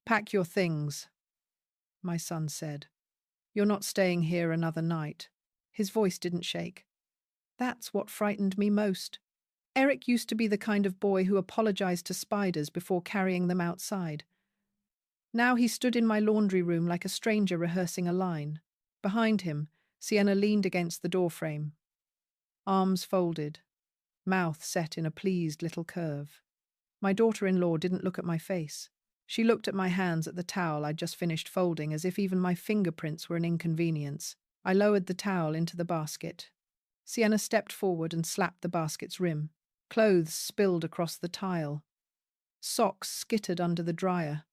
Pack your things, my son said. You're not staying here another night. His voice didn't shake. That's what frightened me most. Eric used to be the kind of boy who apologized to spiders before carrying them outside. Now he stood in my laundry room like a stranger rehearsing a line. Behind him, Sienna leaned against the doorframe, arms folded, mouth set in a pleased little curve. My daughter-in-law didn't look at my face. She looked at my hands at the towel I'd just finished folding as if even my fingerprints were an inconvenience. I lowered the towel into the basket. Sienna stepped forward and slapped the basket's rim. Clothes spilled across the tile. Socks skittered under the dryer.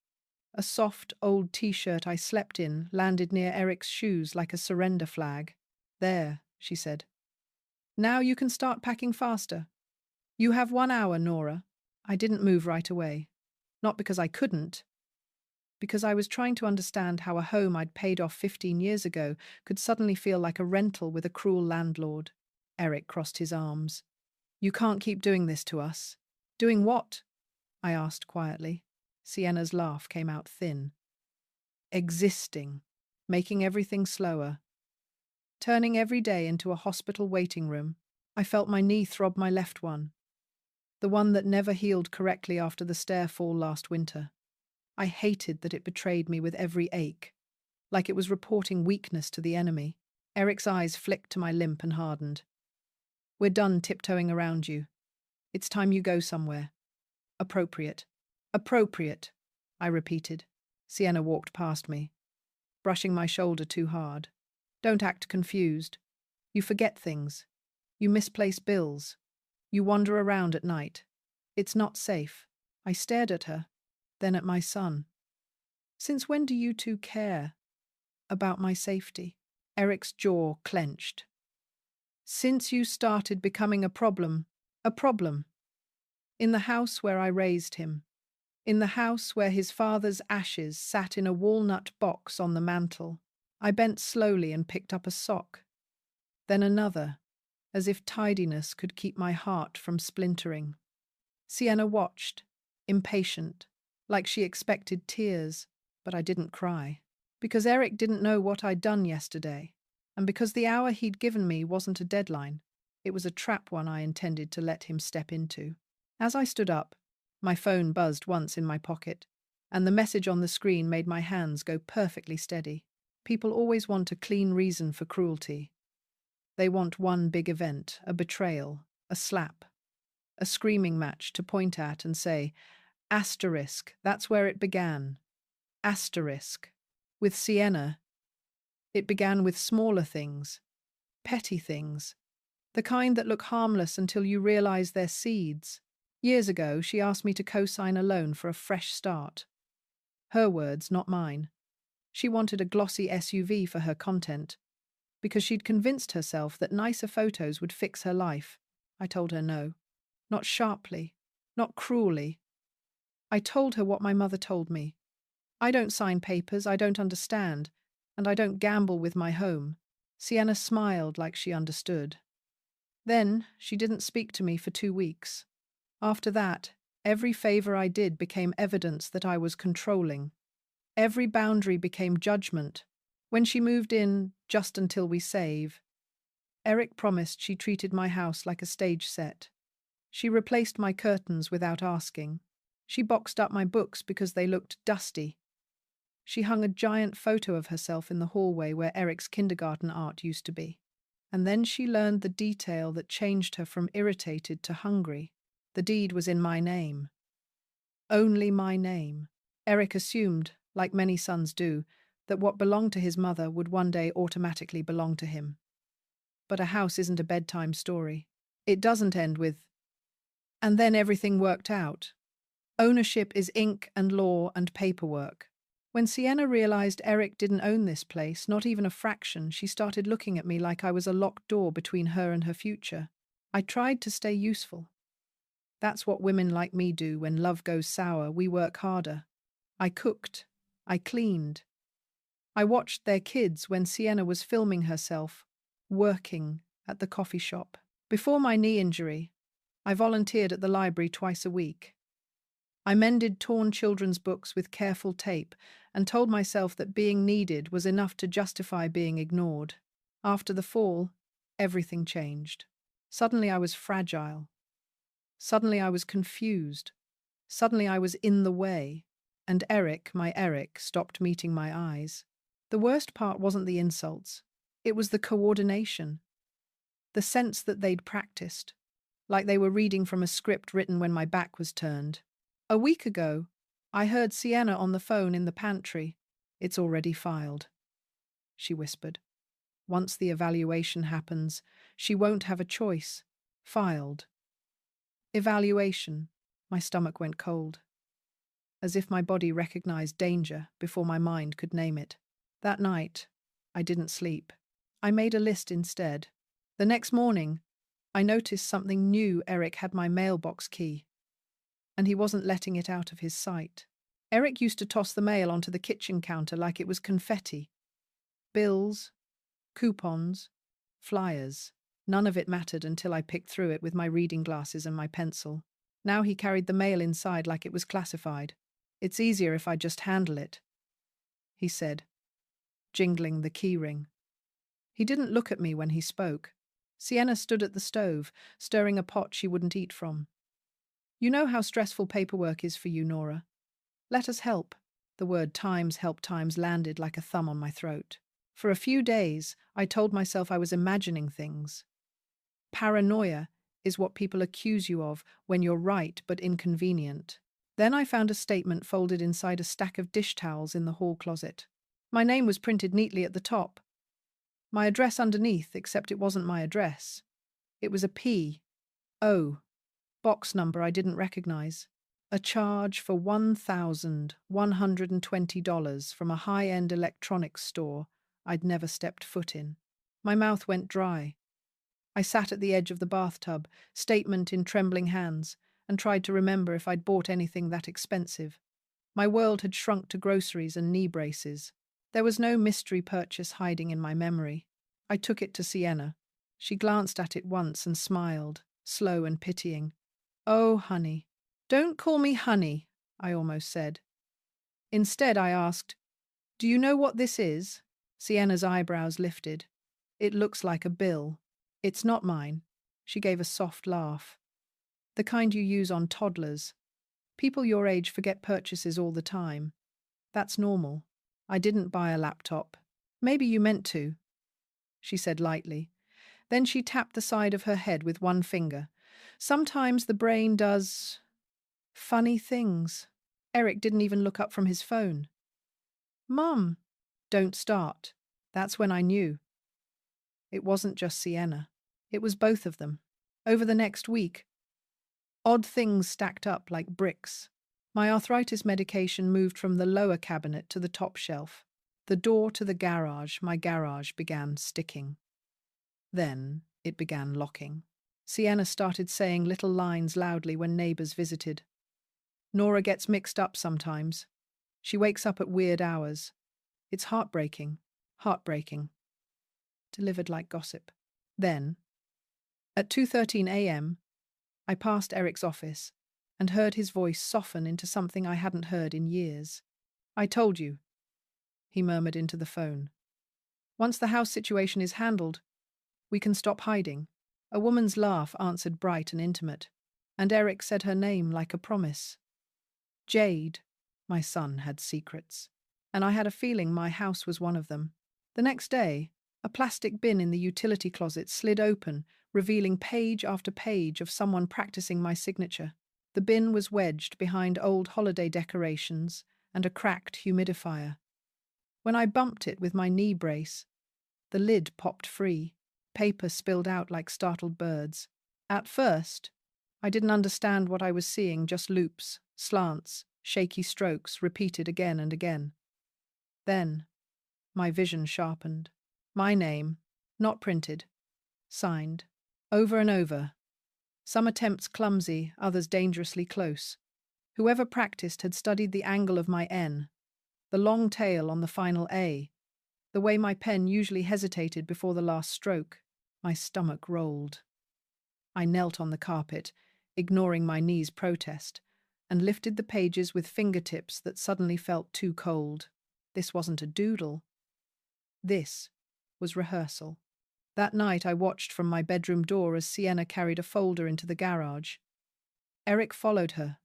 A soft, old t-shirt I slept in landed near Eric's shoes like a surrender flag. There, she said. Now you can start packing faster. You have 1 hour, Nora. I didn't move right away. Not because I couldn't, because I was trying to understand how a home I'd paid off 15 years ago could suddenly feel like a rental with a cruel landlord. Eric crossed his arms. You can't keep doing this to us. Doing what? I asked quietly. Sienna's laugh came out thin. Existing, making everything slower, turning every day into a hospital waiting room. I felt my knee throb, my left one, the one that never healed correctly after the stair fall last winter. I hated that it betrayed me with every ache, like it was reporting weakness to the enemy. Eric's eyes flicked to my limp and hardened. We're done tiptoeing around you. It's time you go somewhere. Appropriate. Appropriate, I repeated. Sienna walked past me, brushing my shoulder too hard. Don't act confused. You forget things. You misplace bills. You wander around at night. It's not safe. I stared at her, then at my son. Since when do you two care about my safety? Eric's jaw clenched. Since you started becoming a problem. A problem. In the house where I raised him. In the house where his father's ashes sat in a walnut box on the mantel. I bent slowly and picked up a sock. Then another, as if tidiness could keep my heart from splintering. Sienna watched, impatient, like she expected tears, but I didn't cry. Because Eric didn't know what I'd done yesterday, and because the hour he'd given me wasn't a deadline. It was a trap one I intended to let him step into. As I stood up, my phone buzzed once in my pocket, and the message on the screen made my hands go perfectly steady. People always want a clean reason for cruelty. They want one big event, a betrayal, a slap, a screaming match to point at and say, asterisk, that's where it began. Asterisk. With Sienna, it began with smaller things, petty things, the kind that look harmless until you realize they're seeds. Years ago, she asked me to co-sign a loan for a fresh start. Her words, not mine. She wanted a glossy SUV for her content, because she'd convinced herself that nicer photos would fix her life. I told her no. Not sharply, not cruelly. I told her what my mother told me. I don't sign papers, I don't understand, and I don't gamble with my home. Sienna smiled like she understood. Then she didn't speak to me for 2 weeks. After that, every favor I did became evidence that I was controlling. Every boundary became judgment. When she moved in, just until we save, Eric promised she treated my house like a stage set. She replaced my curtains without asking. She boxed up my books because they looked dusty. She hung a giant photo of herself in the hallway where Eric's kindergarten art used to be. And then she learned the detail that changed her from irritated to hungry. The deed was in my name. Only my name. Eric assumed, like many sons do, that what belonged to his mother would one day automatically belong to him. But a house isn't a bedtime story. It doesn't end with, and then everything worked out. Ownership is ink and law and paperwork. When Sienna realized Eric didn't own this place, not even a fraction, she started looking at me like I was a locked door between her and her future. I tried to stay useful. That's what women like me do when love goes sour. We work harder. I cooked. I cleaned. I watched their kids when Sienna was filming herself, working at the coffee shop. Before my knee injury, I volunteered at the library twice a week. I mended torn children's books with careful tape and told myself that being needed was enough to justify being ignored. After the fall, everything changed. Suddenly I was fragile. Suddenly I was confused. Suddenly I was in the way. And Eric, my Eric, stopped meeting my eyes. The worst part wasn't the insults. It was the coordination. The sense that they'd practiced. Like they were reading from a script written when my back was turned. A week ago, I heard Sienna on the phone in the pantry. "It's already filed," she whispered. "Once the evaluation happens, she won't have a choice. Filed." Evaluation. My stomach went cold, as if my body recognized danger before my mind could name it. That night, I didn't sleep. I made a list instead. The next morning, I noticed something new. Eric had my mailbox key, and he wasn't letting it out of his sight. Eric used to toss the mail onto the kitchen counter like it was confetti. Bills, coupons, flyers. None of it mattered until I picked through it with my reading glasses and my pencil. Now he carried the mail inside like it was classified. "It's easier if I just handle it," he said, jingling the key ring. He didn't look at me when he spoke. Sienna stood at the stove, stirring a pot she wouldn't eat from. "You know how stressful paperwork is for you, Nora. Let us help." The word times help times landed like a thumb on my throat. For a few days, I told myself I was imagining things. Paranoia is what people accuse you of when you're right but inconvenient. Then I found a statement folded inside a stack of dish towels in the hall closet. My name was printed neatly at the top. My address underneath, except it wasn't my address. It was a P.O. box number I didn't recognize. A charge for $1,120 from a high-end electronics store I'd never stepped foot in. My mouth went dry. I sat at the edge of the bathtub, statement in trembling hands, and tried to remember if I'd bought anything that expensive. My world had shrunk to groceries and knee braces. There was no mystery purchase hiding in my memory. I took it to Sienna. She glanced at it once and smiled, slow and pitying. "Oh, honey." "Don't call me honey," I almost said. Instead, I asked, "Do you know what this is?" Sienna's eyebrows lifted. "It looks like a bill." "It's not mine." She gave a soft laugh. "The kind you use on toddlers. People your age forget purchases all the time. That's normal. I didn't buy a laptop." "Maybe you meant to," she said lightly. Then she tapped the side of her head with one finger. "Sometimes the brain does funny things." Eric didn't even look up from his phone. "Mum." "Don't start." That's when I knew. It wasn't just Sienna. It was both of them. Over the next week, odd things stacked up like bricks. My arthritis medication moved from the lower cabinet to the top shelf. The door to the garage, my garage, began sticking. Then it began locking. Sienna started saying little lines loudly when neighbors visited. "Nora gets mixed up sometimes. She wakes up at weird hours. It's heartbreaking, heartbreaking." Delivered like gossip. Then, at 2:13 a.m., I passed Eric's office and heard his voice soften into something I hadn't heard in years. "I told you," he murmured into the phone. "Once the house situation is handled, we can stop hiding." A woman's laugh answered bright and intimate, and Eric said her name like a promise. Jade. My son had secrets, and I had a feeling my house was one of them. The next day, a plastic bin in the utility closet slid open, revealing page after page of someone practicing my signature. The bin was wedged behind old holiday decorations and a cracked humidifier. When I bumped it with my knee brace, the lid popped free. Paper spilled out like startled birds. At first, I didn't understand what I was seeing, just loops, slants, shaky strokes repeated again and again. Then, my vision sharpened. My name, not printed, signed, over and over. Some attempts clumsy, others dangerously close. Whoever practiced had studied the angle of my N, the long tail on the final A, the way my pen usually hesitated before the last stroke. My stomach rolled. I knelt on the carpet, ignoring my knee's protest, and lifted the pages with fingertips that suddenly felt too cold. This wasn't a doodle. This was rehearsal. That night I watched from my bedroom door as Sienna carried a folder into the garage. Eric followed her,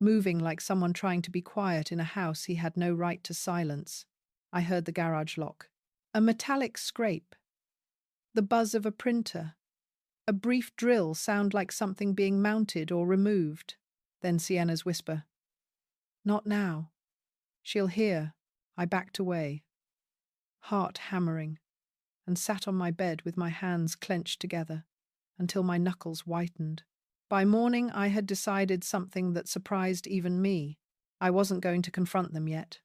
moving like someone trying to be quiet in a house he had no right to silence. I heard the garage lock. A metallic scrape. The buzz of a printer. A brief drill sound like something being mounted or removed. Then Sienna's whisper. Not now. She'll hear. I backed away, heart hammering, and sat on my bed with my hands clenched together until my knuckles whitened. By morning, I had decided something that surprised even me. I wasn't going to confront them yet.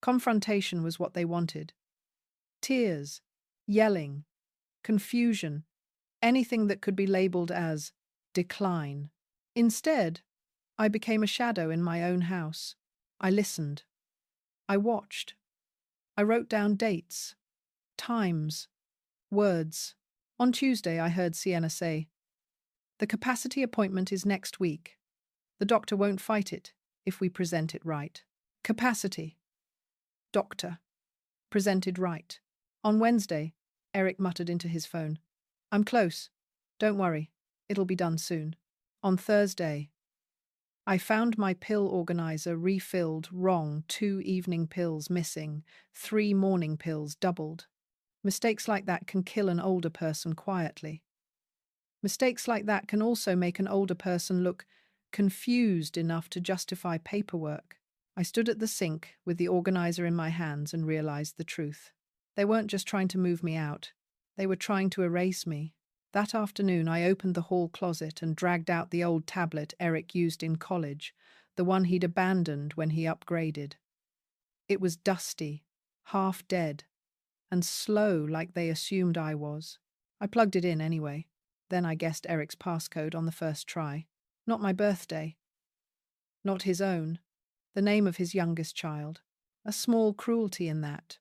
Confrontation was what they wanted. Tears, yelling, confusion, anything that could be labeled as decline. Instead, I became a shadow in my own house. I listened. I watched. I wrote down dates, times, words. On Tuesday, I heard Sienna say, "The capacity appointment is next week. The doctor won't fight it if we present it right." Capacity. Doctor. Presented right. On Wednesday, Eric muttered into his phone, "I'm close. Don't worry. It'll be done soon." On Thursday, I found my pill organizer refilled wrong, 2 evening pills missing, 3 morning pills doubled. Mistakes like that can kill an older person quietly. Mistakes like that can also make an older person look confused enough to justify paperwork. I stood at the sink with the organizer in my hands and realized the truth. They weren't just trying to move me out. They were trying to erase me. That afternoon, I opened the hall closet and dragged out the old tablet Eric used in college, the one he'd abandoned when he upgraded. It was dusty, half dead, and slow like they assumed I was. I plugged it in anyway. Then I guessed Eric's passcode on the first try. Not my birthday. Not his own. The name of his youngest child. A small cruelty in that.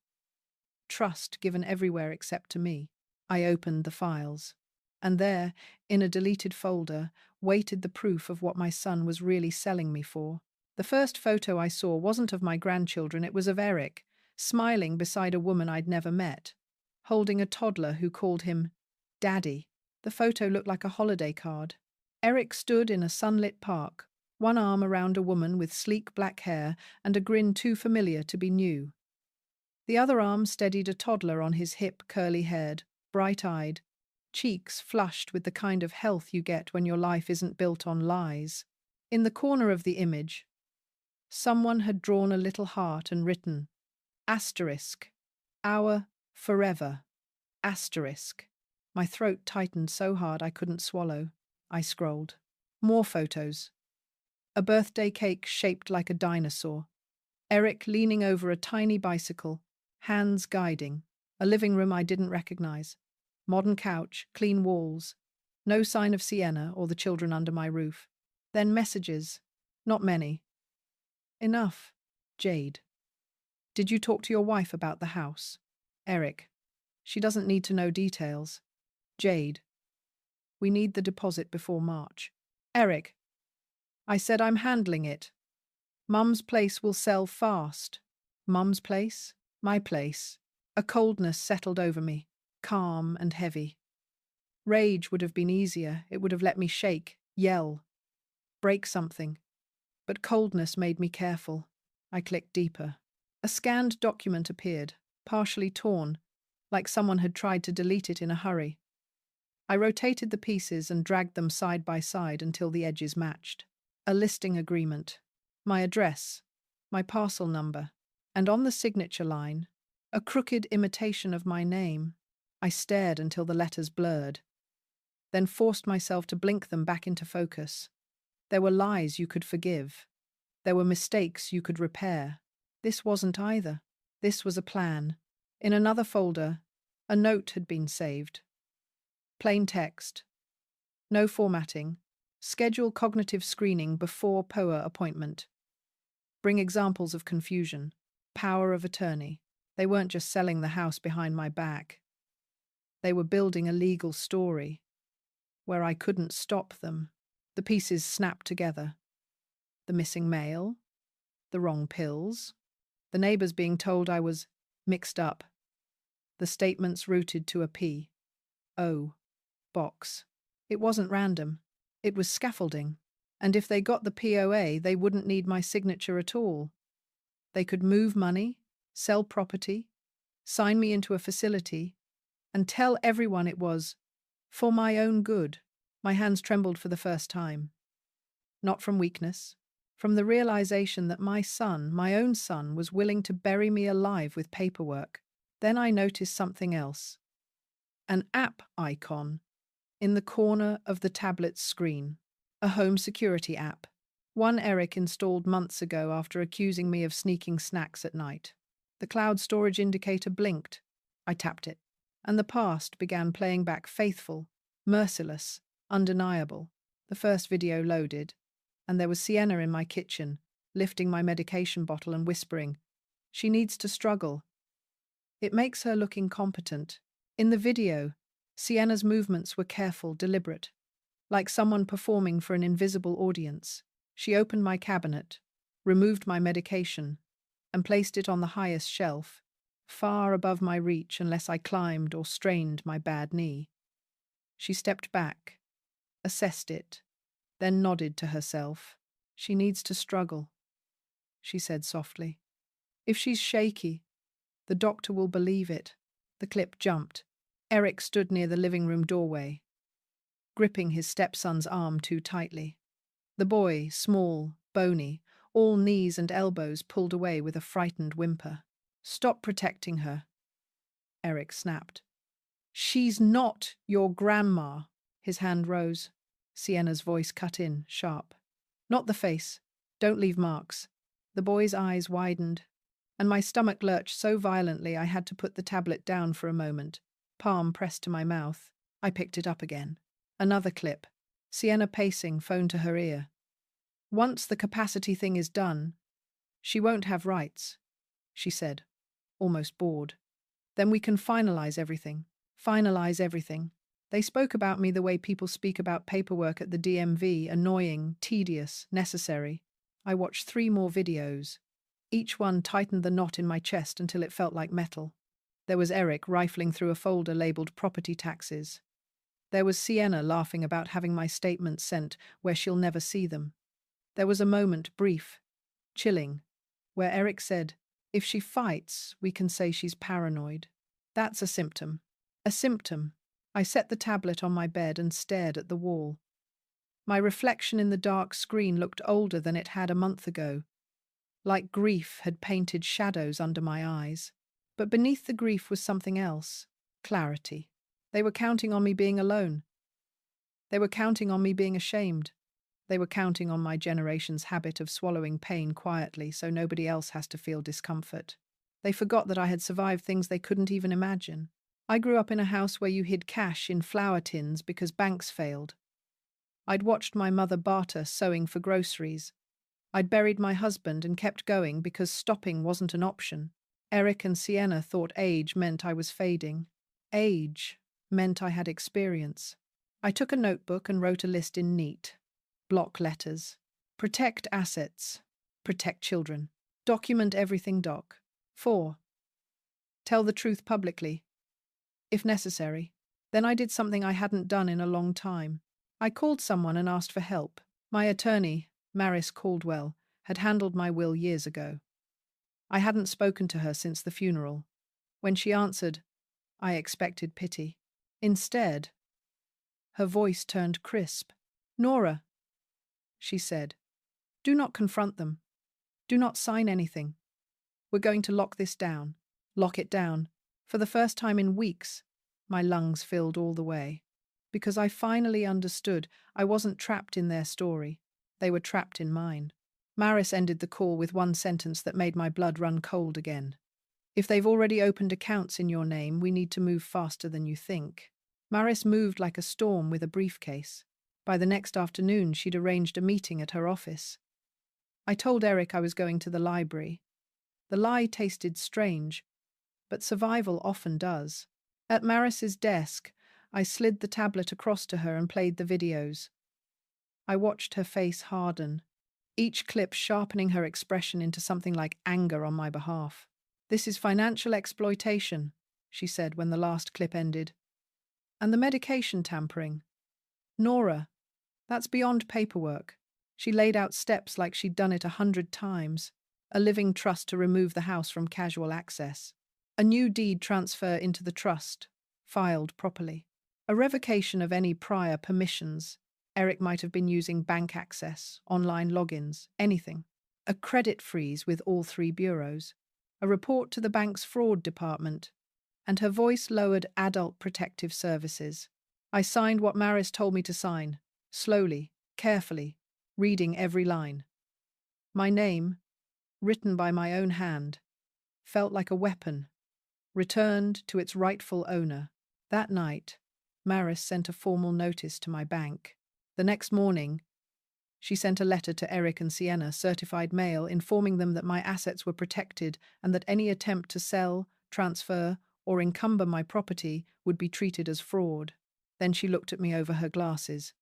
Trust given everywhere except to me. I opened the files. And there, in a deleted folder, waited the proof of what my son was really selling me for. The first photo I saw wasn't of my grandchildren, it was of Eric, smiling beside a woman I'd never met, holding a toddler who called him Daddy. The photo looked like a holiday card. Eric stood in a sunlit park, one arm around a woman with sleek black hair and a grin too familiar to be new. The other arm steadied a toddler on his hip, curly-haired, bright-eyed, cheeks flushed with the kind of health you get when your life isn't built on lies. In the corner of the image, someone had drawn a little heart and written, asterisk, our forever, asterisk. My throat tightened so hard I couldn't swallow. I scrolled. More photos. A birthday cake shaped like a dinosaur. Eric leaning over a tiny bicycle, hands guiding. A living room I didn't recognize. Modern couch, clean walls. No sign of Sienna or the children under my roof. Then messages. Not many. Enough. Jade. Did you talk to your wife about the house? Eric. She doesn't need to know details. Jade. We need the deposit before March. Eric. I said I'm handling it. Mum's place will sell fast. Mum's place? My place. A coldness settled over me, calm and heavy. Rage would have been easier. It would have let me shake, yell, break something. But coldness made me careful. I clicked deeper. A scanned document appeared, partially torn, like someone had tried to delete it in a hurry. I rotated the pieces and dragged them side by side until the edges matched. A listing agreement, my address, my parcel number, and on the signature line, a crooked imitation of my name. I stared until the letters blurred, then forced myself to blink them back into focus. There were lies you could forgive. There were mistakes you could repair. This wasn't either. This was a plan. In another folder, a note had been saved. Plain text. No formatting. Schedule cognitive screening before POA appointment. Bring examples of confusion. Power of attorney. They weren't just selling the house behind my back. They were building a legal story where I couldn't stop them. The pieces snapped together. The missing mail, the wrong pills, the neighbors being told I was mixed up, the statements routed to a P.O. box. It wasn't random. It was scaffolding. And if they got the POA, they wouldn't need my signature at all. They could move money, sell property, sign me into a facility, and tell everyone it was for my own good. My hands trembled for the first time. Not from weakness, from the realization that my son, my own son, was willing to bury me alive with paperwork. Then I noticed something else. An app icon in the corner of the tablet's screen. A home security app. One Eric installed months ago after accusing me of sneaking snacks at night. The cloud storage indicator blinked. I tapped it, and the past began playing back faithful, merciless, undeniable. The first video loaded, and there was Sienna in my kitchen, lifting my medication bottle and whispering, "She needs to struggle. It makes her look incompetent." In the video, Sienna's movements were careful, deliberate, like someone performing for an invisible audience. She opened my cabinet, removed my medication, and placed it on the highest shelf, far above my reach unless I climbed or strained my bad knee. She stepped back, assessed it, then nodded to herself. "She needs to struggle," she said softly. "If she's shaky, the doctor will believe it." The clip jumped. Eric stood near the living room doorway, gripping his stepson's arm too tightly. The boy, small, bony, all knees and elbows, pulled away with a frightened whimper. "Stop protecting her," Eric snapped. "She's not your grandma." His hand rose. Sienna's voice cut in, sharp. "Not the face. Don't leave marks." The boy's eyes widened, and my stomach lurched so violently I had to put the tablet down for a moment, palm pressed to my mouth. I picked it up again. Another clip. Sienna pacing, phone to her ear. "Once the capacity thing is done, she won't have rights," she said, almost bored. "Then we can finalize everything. Finalize everything." They spoke about me the way people speak about paperwork at the DMV, annoying, tedious, necessary. I watched 3 more videos. Each one tightened the knot in my chest until it felt like metal. There was Eric rifling through a folder labeled property taxes. There was Sienna laughing about having my statements sent where she'll never see them. There was a moment, brief, chilling, where Eric said, "If she fights, we can say she's paranoid." That's a symptom. A symptom. I set the tablet on my bed and stared at the wall. My reflection in the dark screen looked older than it had a month ago, like grief had painted shadows under my eyes. But beneath the grief was something else. Clarity. They were counting on me being alone. They were counting on me being ashamed. They were counting on my generation's habit of swallowing pain quietly so nobody else has to feel discomfort. They forgot that I had survived things they couldn't even imagine. I grew up in a house where you hid cash in flour tins because banks failed. I'd watched my mother barter sewing for groceries. I'd buried my husband and kept going because stopping wasn't an option. Eric and Sienna thought age meant I was fading. Age meant I had experience. I took a notebook and wrote a list in neat block letters. Protect assets. Protect children. Document everything, Doc. 4. Tell the truth publicly, if necessary. Then I did something I hadn't done in a long time. I called someone and asked for help. My attorney, Maris Caldwell, had handled my will years ago. I hadn't spoken to her since the funeral. When she answered, I expected pity. Instead, her voice turned crisp. "Nora," she said, "do not confront them. Do not sign anything. We're going to lock this down. Lock it down." For the first time in weeks, my lungs filled all the way. Because I finally understood I wasn't trapped in their story. They were trapped in mine. Maris ended the call with one sentence that made my blood run cold again. "If they've already opened accounts in your name, we need to move faster than you think." Maris moved like a storm with a briefcase. By the next afternoon, she'd arranged a meeting at her office. I told Eric I was going to the library. The lie tasted strange, but survival often does. At Maris's desk, I slid the tablet across to her and played the videos. I watched her face harden, each clip sharpening her expression into something like anger on my behalf. "This is financial exploitation," she said when the last clip ended. "And the medication tampering. Nora, that's beyond paperwork." She laid out steps like she'd done it 100 times. A living trust to remove the house from casual access. A new deed transfer into the trust, filed properly. A revocation of any prior permissions. Eric might have been using bank access, online logins, anything. A credit freeze with all 3 bureaus. A report to the bank's fraud department. And her voice lowered Adult Protective Services. I signed what Maris told me to sign, slowly, carefully, reading every line. My name, written by my own hand, felt like a weapon, returned to its rightful owner. That night, Maris sent a formal notice to my bank. The next morning, she sent a letter to Eric and Sienna, certified mail, informing them that my assets were protected and that any attempt to sell, transfer, or encumber my property would be treated as fraud. Then she looked at me over her glasses.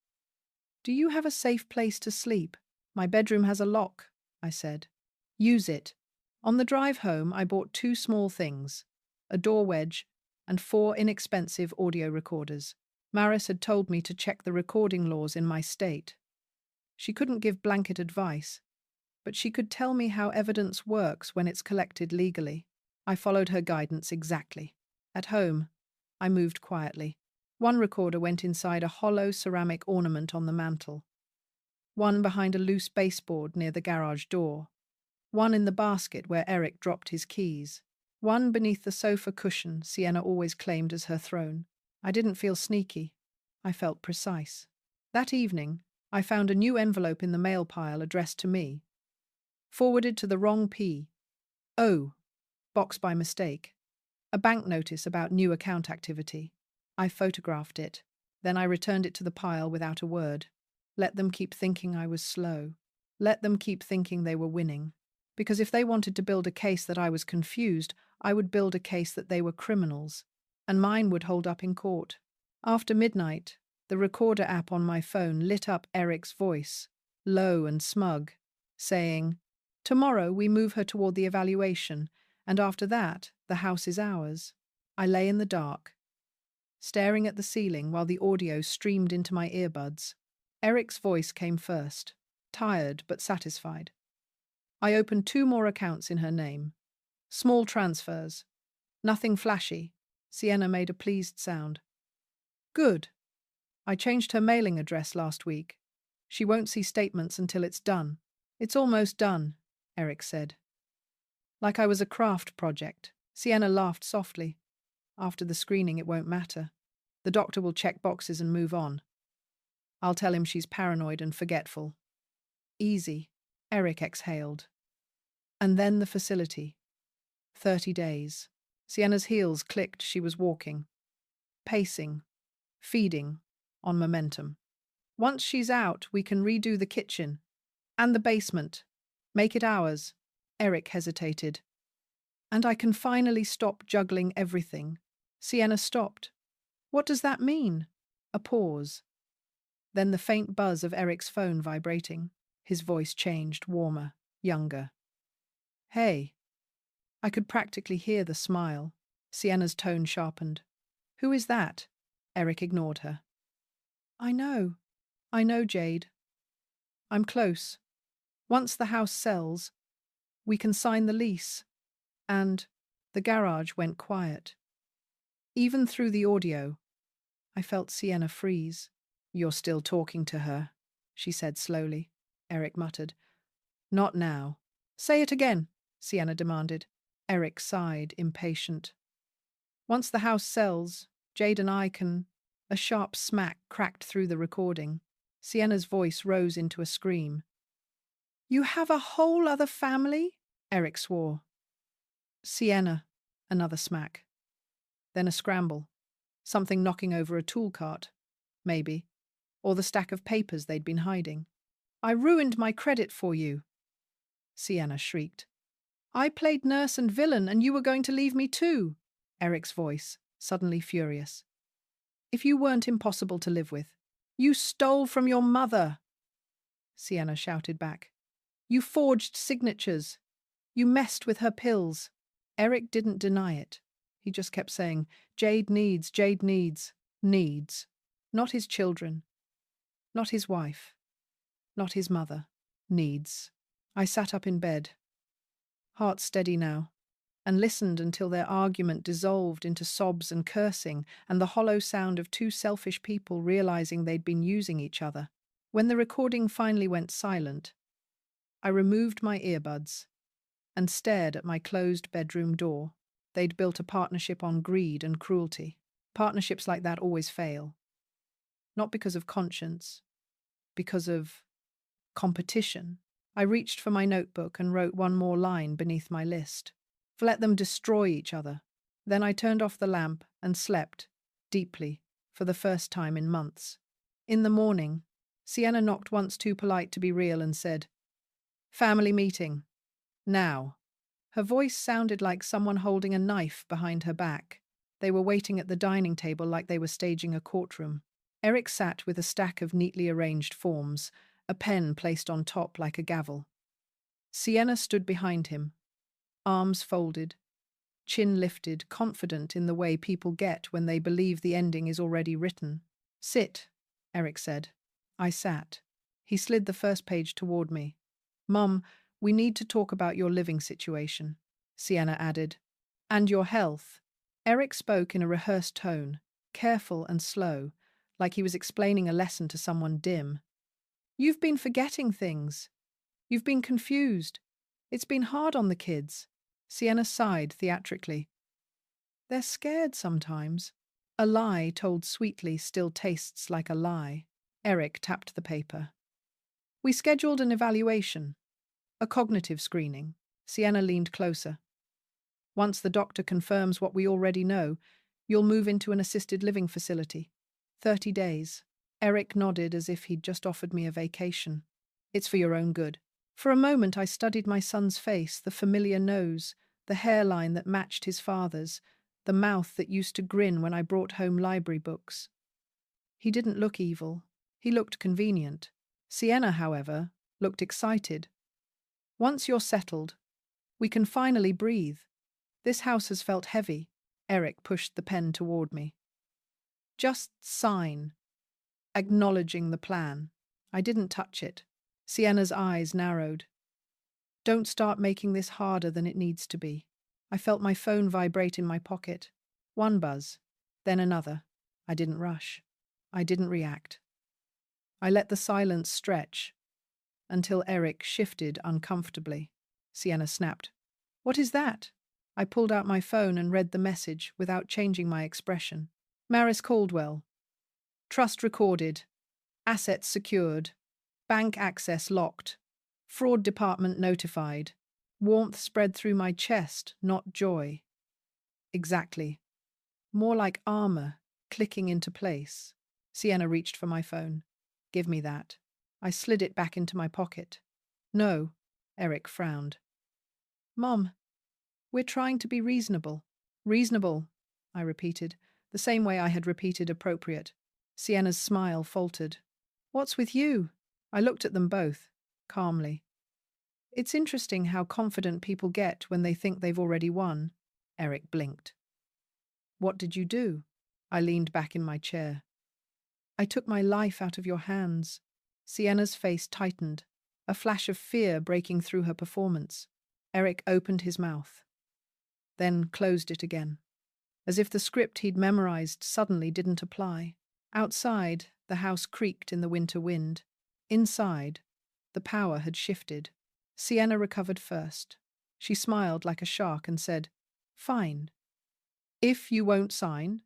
"Do you have a safe place to sleep?" "My bedroom has a lock," I said. "Use it." On the drive home, I bought 2 small things, a door wedge and 4 inexpensive audio recorders. Maris had told me to check the recording laws in my state. She couldn't give blanket advice, but she could tell me how evidence works when it's collected legally. I followed her guidance exactly. At home, I moved quietly. One recorder went inside a hollow ceramic ornament on the mantel. One behind a loose baseboard near the garage door. One in the basket where Eric dropped his keys. One beneath the sofa cushion Sienna always claimed as her throne. I didn't feel sneaky. I felt precise. That evening, I found a new envelope in the mail pile addressed to me. Forwarded to the wrong P.O. box by mistake. A bank notice about new account activity. I photographed it. Then I returned it to the pile without a word. Let them keep thinking I was slow. Let them keep thinking they were winning. Because if they wanted to build a case that I was confused, I would build a case that they were criminals. And mine would hold up in court. After midnight, the recorder app on my phone lit up Eric's voice, low and smug, saying, "Tomorrow we move her toward the evaluation, and after that, the house is ours." I lay in the dark, staring at the ceiling while the audio streamed into my earbuds. Eric's voice came first, tired but satisfied. I opened 2 more accounts in her name. Small transfers. Nothing flashy. Sienna made a pleased sound. "Good. I changed her mailing address last week. She won't see statements until it's done." "It's almost done," Eric said. Like I was a craft project. Sienna laughed softly. "After the screening, it won't matter. The doctor will check boxes and move on. I'll tell him she's paranoid and forgetful." "Easy," Eric exhaled. And then the facility. 30 days. Sienna's heels clicked. She was walking, pacing, feeding on momentum. "Once she's out, we can redo the kitchen and the basement. Make it ours." Eric hesitated. "And I can finally stop juggling everything." Sienna stopped. "What does that mean?" A pause. Then the faint buzz of Eric's phone vibrating. His voice changed, warmer, younger. "Hey." I could practically hear the smile. Sienna's tone sharpened. "Who is that?" Eric ignored her. I know, Jade. I'm close. Once the house sells, we can sign the lease." And the garage went quiet. Even through the audio, I felt Sienna freeze. "You're still talking to her," she said slowly. Eric muttered. "Not now." "Say it again," Sienna demanded. Eric sighed, impatient. "Once the house sells, Jade and I can—" A sharp smack cracked through the recording. Sienna's voice rose into a scream. "You have a whole other family?" Eric swore. "Sienna," another smack. Then a scramble. Something knocking over a tool cart, maybe, or the stack of papers they'd been hiding. "I ruined my credit for you," Sienna shrieked. "I played nurse and villain, and you were going to leave me too," Eric's voice, suddenly furious. "If you weren't impossible to live with. You stole from your mother," Sienna shouted back. You forged signatures. You messed with her pills. Eric didn't deny it. He just kept saying, Jade needs, needs. Not his children, not his wife, not his mother, needs. I sat up in bed, heart steady now, and listened until their argument dissolved into sobs and cursing and the hollow sound of two selfish people realizing they'd been using each other. When the recording finally went silent, I removed my earbuds and stared at my closed bedroom door. They'd built a partnership on greed and cruelty. Partnerships like that always fail. Not because of conscience, because of competition. I reached for my notebook and wrote one more line beneath my list. Let them destroy each other. Then I turned off the lamp and slept, deeply, for the first time in months. In the morning, Sienna knocked once too polite to be real and said, "Family meeting. Now." Her voice sounded like someone holding a knife behind her back. They were waiting at the dining table like they were staging a courtroom. Eric sat with a stack of neatly arranged forms, a pen placed on top like a gavel. Sienna stood behind him, arms folded, chin lifted, confident in the way people get when they believe the ending is already written. "Sit," Eric said. I sat. He slid the first page toward me. "Mum, we need to talk about your living situation," Sienna added. "And your health." Eric spoke in a rehearsed tone, careful and slow, like he was explaining a lesson to someone dim. "You've been forgetting things. You've been confused. It's been hard on the kids." Sienna sighed theatrically. "They're scared sometimes." A lie told sweetly still tastes like a lie. Eric tapped the paper. "We scheduled an evaluation, a cognitive screening." Sienna leaned closer. "Once the doctor confirms what we already know, you'll move into an assisted living facility. 30 days. Eric nodded as if he'd just offered me a vacation. "It's for your own good." For a moment I studied my son's face, the familiar nose, the hairline that matched his father's, the mouth that used to grin when I brought home library books. He didn't look evil. He looked convenient. Sienna, however, looked excited. "Once you're settled, we can finally breathe. This house has felt heavy." Eric pushed the pen toward me. "Just sign, acknowledging the plan." I didn't touch it. Sienna's eyes narrowed. "Don't start making this harder than it needs to be." I felt my phone vibrate in my pocket. One buzz, then another. I didn't rush. I didn't react. I let the silence stretch until Eric shifted uncomfortably. Sienna snapped. "What is that?" I pulled out my phone and read the message without changing my expression. "Maris Caldwell. Trust recorded. Assets secured. Bank access locked. Fraud department notified." Warmth spread through my chest, not joy. Exactly. More like armor, clicking into place. Sienna reached for my phone. "Give me that." I slid it back into my pocket. "No," Eric frowned. "Mom, we're trying to be reasonable." "Reasonable," I repeated, the same way I had repeated appropriate. Sienna's smile faltered. "What's with you?" I looked at them both, calmly. "It's interesting how confident people get when they think they've already won." Eric blinked. "What did you do?" I leaned back in my chair. "I took my life out of your hands." Sienna's face tightened, a flash of fear breaking through her performance. Eric opened his mouth, then closed it again, as if the script he'd memorized suddenly didn't apply. Outside, the house creaked in the winter wind. Inside, the power had shifted. Sienna recovered first. She smiled like a shark and said, "Fine. If you won't sign,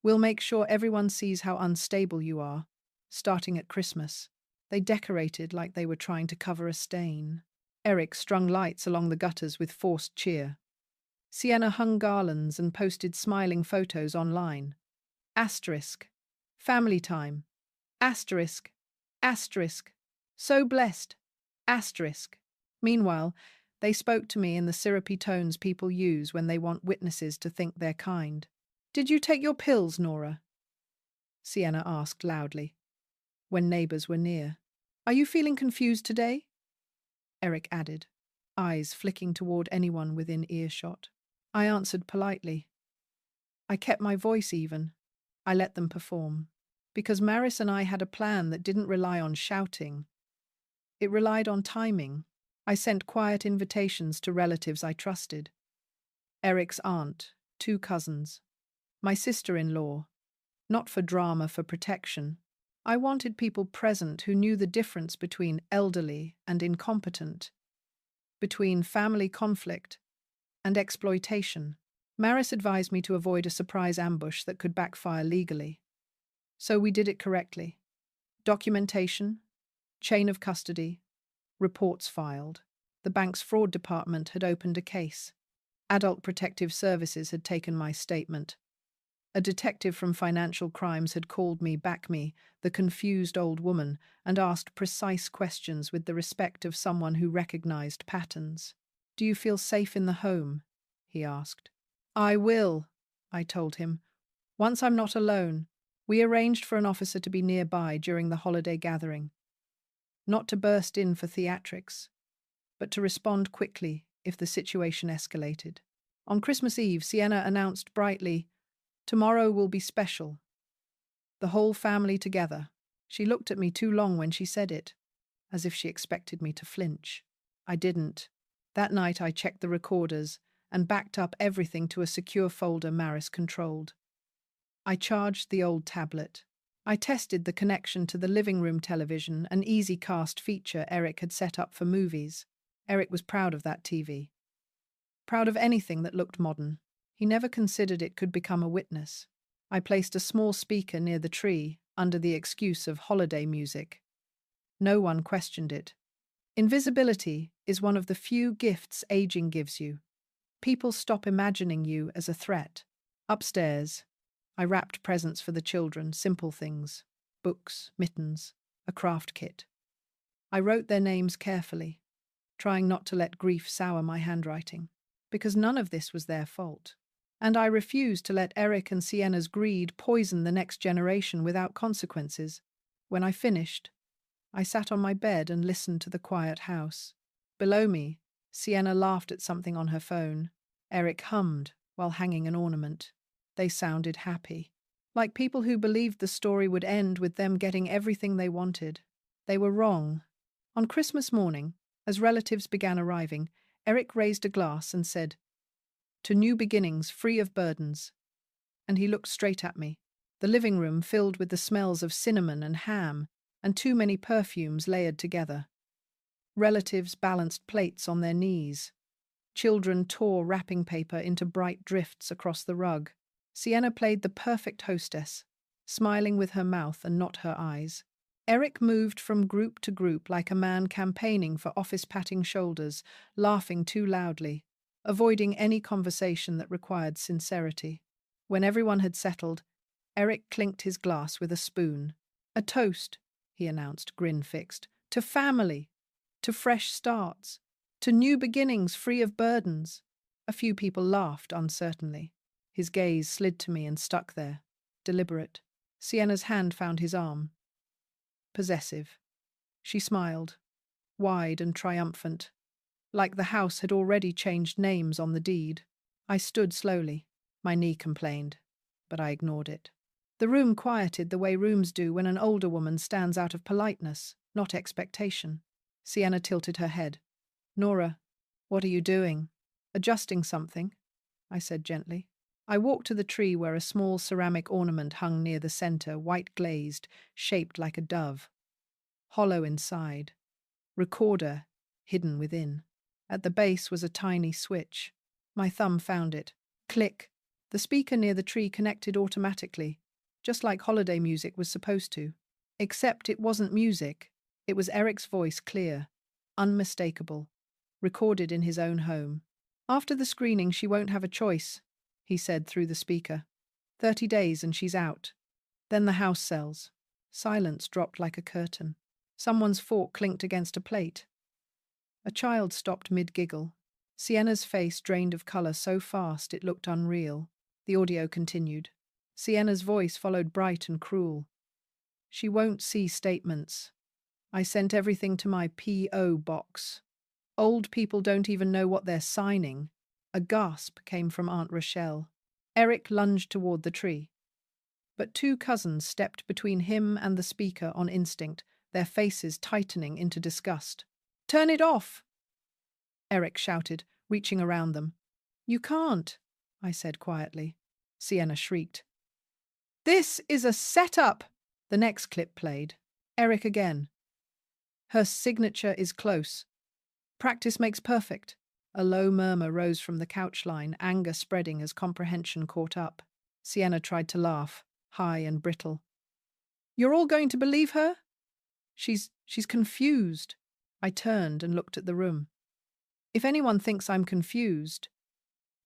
we'll make sure everyone sees how unstable you are, starting at Christmas." They decorated like they were trying to cover a stain. Eric strung lights along the gutters with forced cheer. Sienna hung garlands and posted smiling photos online. Asterisk. Family time. Asterisk. Asterisk. So blessed. Asterisk. Meanwhile, they spoke to me in the syrupy tones people use when they want witnesses to think they're kind. "Did you take your pills, Nora?" Sienna asked loudly, when neighbors were near. "Are you feeling confused today?" Eric added, eyes flicking toward anyone within earshot. I answered politely. I kept my voice even. I let them perform. Because Maris and I had a plan that didn't rely on shouting. It relied on timing. I sent quiet invitations to relatives I trusted. Eric's aunt, 2 cousins, my sister-in-law, not for drama, for protection. I wanted people present who knew the difference between elderly and incompetent, between family conflict and exploitation. Maris advised me to avoid a surprise ambush that could backfire legally. So we did it correctly. Documentation, chain of custody, reports filed. The bank's fraud department had opened a case. Adult Protective Services had taken my statement. A detective from Financial Crimes had called me, the confused old woman, and asked precise questions with the respect of someone who recognized patterns. Do you feel safe in the home? He asked. I will, I told him. Once I'm not alone. We arranged for an officer to be nearby during the holiday gathering. Not to burst in for theatrics, but to respond quickly if the situation escalated. On Christmas Eve, Sienna announced brightly, tomorrow will be special. The whole family together. She looked at me too long when she said it, as if she expected me to flinch. I didn't. That night I checked the recorders and backed up everything to a secure folder Maris controlled. I charged the old tablet. I tested the connection to the living room television, an easy cast feature Eric had set up for movies. Eric was proud of that TV. Proud of anything that looked modern. He never considered it could become a witness. I placed a small speaker near the tree, under the excuse of holiday music. No one questioned it. Invisibility is one of the few gifts aging gives you. People stop imagining you as a threat. Upstairs, I wrapped presents for the children, simple things. Books, mittens, a craft kit. I wrote their names carefully, trying not to let grief sour my handwriting, because none of this was their fault. And I refused to let Eric and Sienna's greed poison the next generation without consequences. When I finished, I sat on my bed and listened to the quiet house. Below me, Sienna laughed at something on her phone. Eric hummed while hanging an ornament. They sounded happy, like people who believed the story would end with them getting everything they wanted. They were wrong. On Christmas morning, as relatives began arriving, Eric raised a glass and said, "To new beginnings, free of burdens." And he looked straight at me, the living room filled with the smells of cinnamon and ham, and too many perfumes layered together. Relatives balanced plates on their knees. Children tore wrapping paper into bright drifts across the rug. Sienna played the perfect hostess, smiling with her mouth and not her eyes. Eric moved from group to group like a man campaigning for office-patting shoulders, laughing too loudly, avoiding any conversation that required sincerity. When everyone had settled, Eric clinked his glass with a spoon. "A toast," he announced, grin fixed, "to family, to fresh starts, to new beginnings free of burdens." A few people laughed uncertainly. His gaze slid to me and stuck there, deliberate. Sienna's hand found his arm. Possessive. She smiled, wide and triumphant, like the house had already changed names on the deed. I stood slowly. My knee complained, but I ignored it. The room quieted the way rooms do when an older woman stands out of politeness, not expectation. Sienna tilted her head. "Nora, what are you doing?" "Adjusting something," I said gently. I walked to the tree where a small ceramic ornament hung near the center, white glazed, shaped like a dove. Hollow inside. Recorder hidden within. At the base was a tiny switch. My thumb found it. Click. The speaker near the tree connected automatically, just like holiday music was supposed to. Except it wasn't music. It was Eric's voice, clear, unmistakable, recorded in his own home. "After the screening, she won't have a choice," he said through the speaker. 30 days and she's out. Then the house sells." Silence dropped like a curtain. Someone's fork clinked against a plate. A child stopped mid-giggle. Sienna's face drained of color so fast it looked unreal. The audio continued. Sienna's voice followed, bright and cruel. "She won't see statements. I sent everything to my P.O. box. Old people don't even know what they're signing. A gasp came from Aunt Rochelle. Eric lunged toward the tree. But two cousins stepped between him and the speaker on instinct, their faces tightening into disgust. "Turn it off!" Eric shouted, reaching around them. "You can't," I said quietly. Sienna shrieked. "This is a setup!" The next clip played. Eric again. "Her signature is close. Practice makes perfect." A low murmur rose from the couch line, anger spreading as comprehension caught up. Sienna tried to laugh, high and brittle. "You're all going to believe her? She's confused." I turned and looked at the room. "If anyone thinks I'm confused,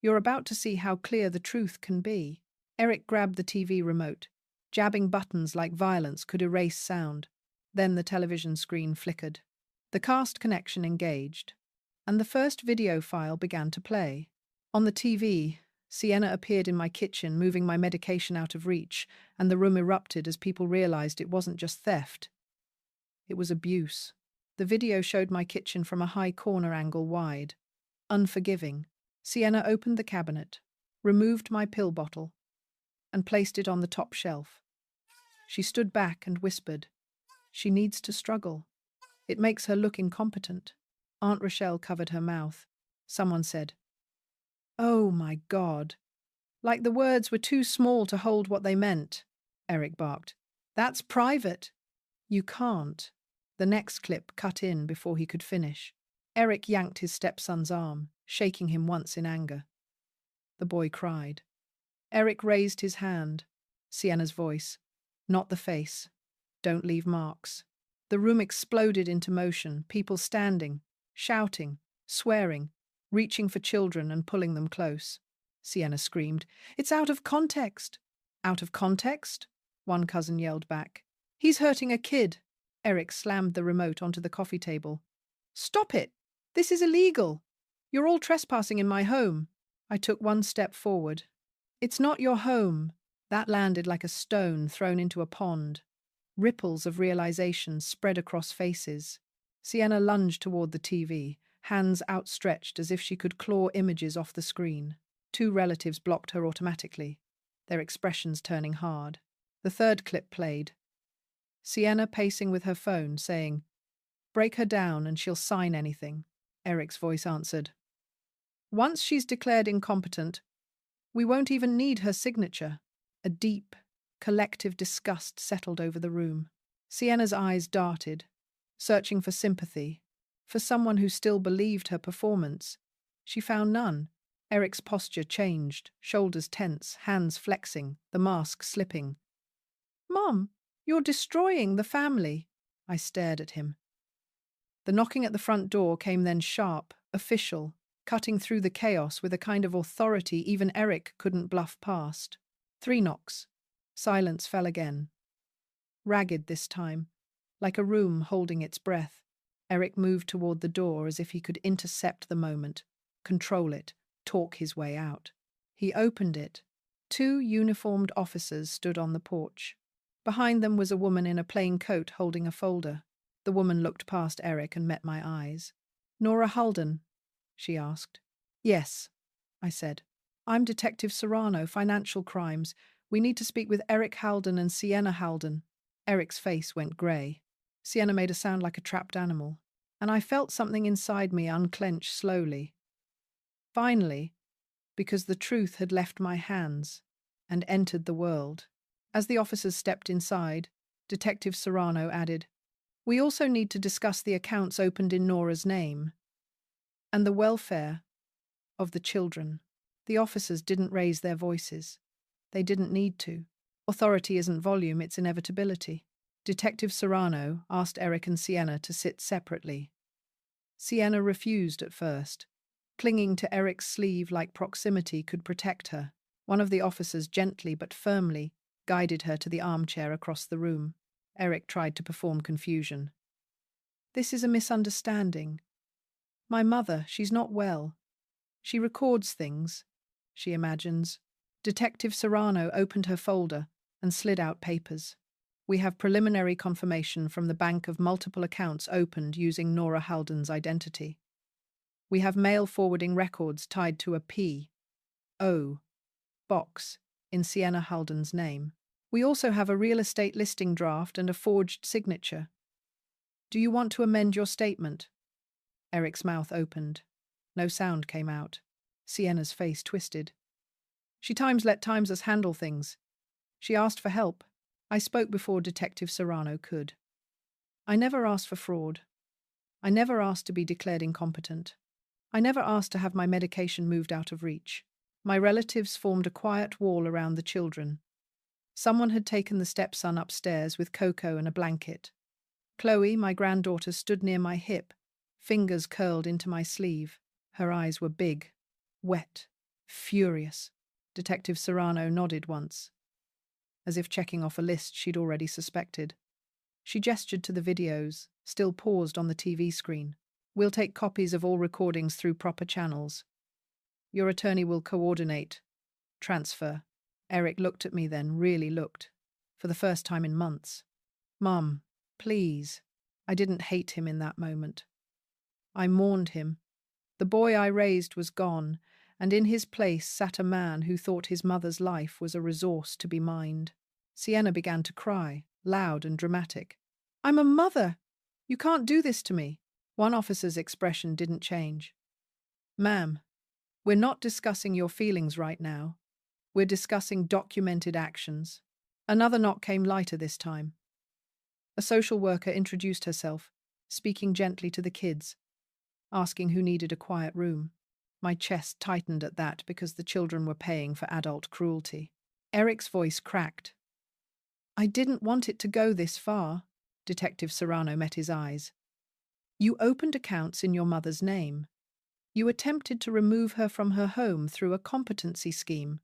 you're about to see how clear the truth can be." Eric grabbed the TV remote. Jabbing buttons like violence could erase sound. Then the television screen flickered. The cast connection engaged, and the first video file began to play. On the TV, Sienna appeared in my kitchen, moving my medication out of reach, and the room erupted as people realized it wasn't just theft. It was abuse. The video showed my kitchen from a high corner angle wide. Unforgiving. Sienna opened the cabinet, removed my pill bottle, and placed it on the top shelf. She stood back and whispered, "She needs to struggle. It makes her look incompetent." Aunt Rochelle covered her mouth. Someone said, "Oh my God." Like the words were too small to hold what they meant. Eric barked, "That's private." "You can't." The next clip cut in before he could finish. Eric yanked his stepson's arm, shaking him once in anger. The boy cried. Eric raised his hand. Sienna's voice, "Not the face. Don't leave marks." The room exploded into motion, people standing, shouting, swearing, reaching for children and pulling them close. Sienna screamed, "It's out of context." "Out of context?" one cousin yelled back. "He's hurting a kid." Eric slammed the remote onto the coffee table. "Stop it! This is illegal! You're all trespassing in my home." I took one step forward. "It's not your home." That landed like a stone thrown into a pond. Ripples of realization spread across faces. Sienna lunged toward the TV, hands outstretched as if she could claw images off the screen. Two relatives blocked her automatically, their expressions turning hard. The third clip played. Sienna pacing with her phone, saying, "Break her down and she'll sign anything." Eric's voice answered, "Once she's declared incompetent, we won't even need her signature." A deep, collective disgust settled over the room. Sienna's eyes darted, searching for sympathy, for someone who still believed her performance. She found none. Eric's posture changed, shoulders tense, hands flexing, the mask slipping. "Mom, you're destroying the family." I stared at him. The knocking at the front door came then sharp, official, cutting through the chaos with a kind of authority even Eric couldn't bluff past. 3 knocks. Silence fell again. Ragged this time, like a room holding its breath. Eric moved toward the door as if he could intercept the moment, control it, talk his way out. He opened it. 2 uniformed officers stood on the porch. Behind them was a woman in a plain coat holding a folder. The woman looked past Eric and met my eyes. "Nora Halden?" she asked. "Yes," I said. "I'm Detective Serrano, Financial Crimes. We need to speak with Eric Halden and Sienna Halden." Eric's face went grey. Sienna made a sound like a trapped animal, and I felt something inside me unclench slowly. Finally, because the truth had left my hands and entered the world. As the officers stepped inside, Detective Serrano added, "We also need to discuss the accounts opened in Nora's name and the welfare of the children." The officers didn't raise their voices. They didn't need to. Authority isn't volume, it's inevitability. Detective Serrano asked Eric and Sienna to sit separately. Sienna refused at first, clinging to Eric's sleeve like proximity could protect her. One of the officers gently but firmly guided her to the armchair across the room. Eric tried to perform confusion. "This is a misunderstanding. My mother, she's not well. She records things, she imagines." Detective Serrano opened her folder and slid out papers. "We have preliminary confirmation from the bank of multiple accounts opened using Nora Halden's identity." We have mail forwarding records tied to a P.O. box in Sienna Halden's name. We also have a real estate listing draft and a forged signature. Do you want to amend your statement? Eric's mouth opened. No sound came out. Sienna's face twisted. She let us handle things. She asked for help. I spoke before Detective Serrano could. I never asked for fraud. I never asked to be declared incompetent. I never asked to have my medication moved out of reach. My relatives formed a quiet wall around the children. Someone had taken the stepson upstairs with cocoa and a blanket. Chloe, my granddaughter, stood near my hip, fingers curled into my sleeve. Her eyes were big, wet, furious. Detective Serrano nodded once, as if checking off a list she'd already suspected. She gestured to the videos, still paused on the TV screen. We'll take copies of all recordings through proper channels. Your attorney will coordinate. Transfer. Eric looked at me then, really looked, for the first time in months. Mum, please. I didn't hate him in that moment. I mourned him. The boy I raised was gone, and in his place sat a man who thought his mother's life was a resource to be mined. Sienna began to cry, loud and dramatic. I'm a mother! You can't do this to me. One officer's expression didn't change. Ma'am, we're not discussing your feelings right now. We're discussing documented actions. Another knock came lighter this time. A social worker introduced herself, speaking gently to the kids, asking who needed a quiet room. My chest tightened at that because the children were paying for adult cruelty. Eric's voice cracked. I didn't want it to go this far. Detective Serrano met his eyes. You opened accounts in your mother's name. You attempted to remove her from her home through a competency scheme.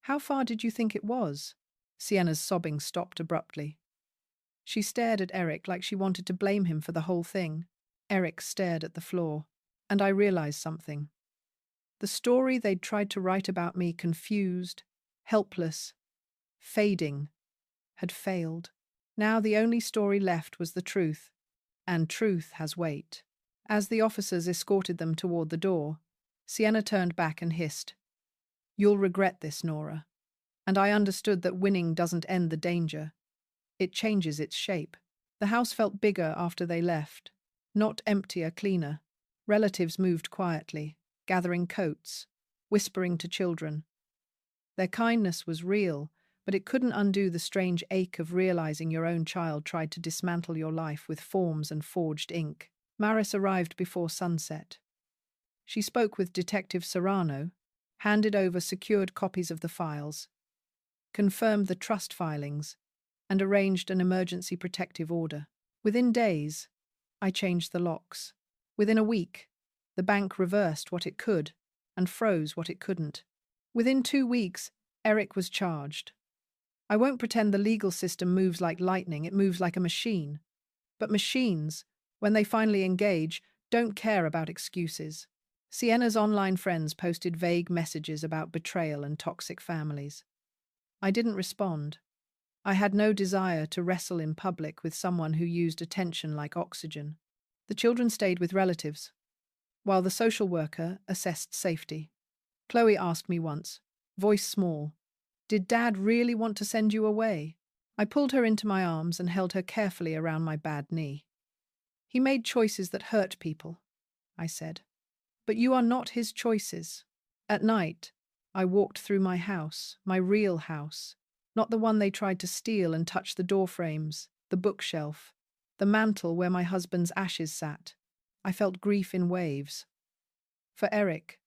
How far did you think it was? Sienna's sobbing stopped abruptly. She stared at Eric like she wanted to blame him for the whole thing. Eric stared at the floor, and I realized something. The story they'd tried to write about me, confused, helpless, fading, had failed. Now the only story left was the truth, and truth has weight. As the officers escorted them toward the door, Sienna turned back and hissed, You'll regret this, Nora. And I understood that winning doesn't end the danger. It changes its shape. The house felt bigger after they left, not emptier, cleaner. Relatives moved quietly, gathering coats, whispering to children. Their kindness was real, but it couldn't undo the strange ache of realizing your own child tried to dismantle your life with forms and forged ink. Maris arrived before sunset. She spoke with Detective Serrano, handed over secured copies of the files, confirmed the trust filings, and arranged an emergency protective order. Within days, I changed the locks. Within a week, the bank reversed what it could and froze what it couldn't. Within 2 weeks, Eric was charged. I won't pretend the legal system moves like lightning, it moves like a machine. But machines, when they finally engage, don't care about excuses. Sienna's online friends posted vague messages about betrayal and toxic families. I didn't respond. I had no desire to wrestle in public with someone who used attention like oxygen. The children stayed with relatives, while the social worker assessed safety. Chloe asked me once, voice small, Did Dad really want to send you away? I pulled her into my arms and held her carefully around my bad knee. He made choices that hurt people, I said. But you are not his choices. At night, I walked through my house, my real house, not the one they tried to steal, and touched the door frames, the bookshelf, the mantel where my husband's ashes sat. I felt grief in waves. For Eric,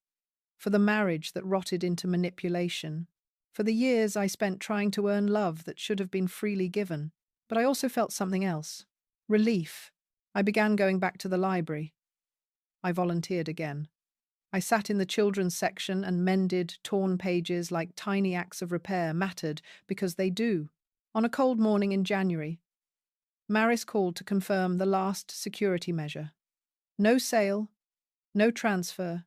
for the marriage that rotted into manipulation, for the years I spent trying to earn love that should have been freely given. But I also felt something else. Relief. I began going back to the library. I volunteered again. I sat in the children's section and mended torn pages like tiny acts of repair mattered because they do. On a cold morning in January, Maris called to confirm the last security measure. No sale, no transfer,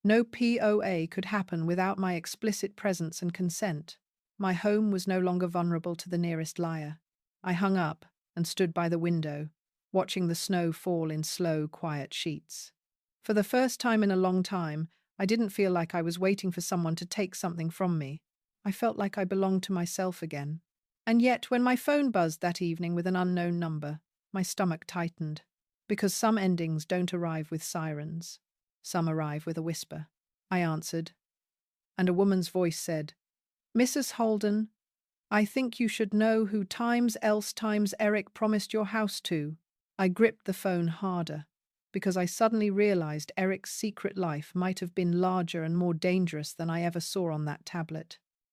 no POA could happen without my explicit presence and consent. My home was no longer vulnerable to the nearest liar. I hung up and stood by the window, watching the snow fall in slow, quiet sheets. For the first time in a long time, I didn't feel like I was waiting for someone to take something from me. I felt like I belonged to myself again. And yet, when my phone buzzed that evening with an unknown number, my stomach tightened. Because some endings don't arrive with sirens. Some arrive with a whisper. I answered, and a woman's voice said, "Mrs. Holden, I think you should know who times else times Eric promised your house to." I gripped the phone harder, because I suddenly realized Eric's secret life might have been larger and more dangerous than I ever saw on that tablet.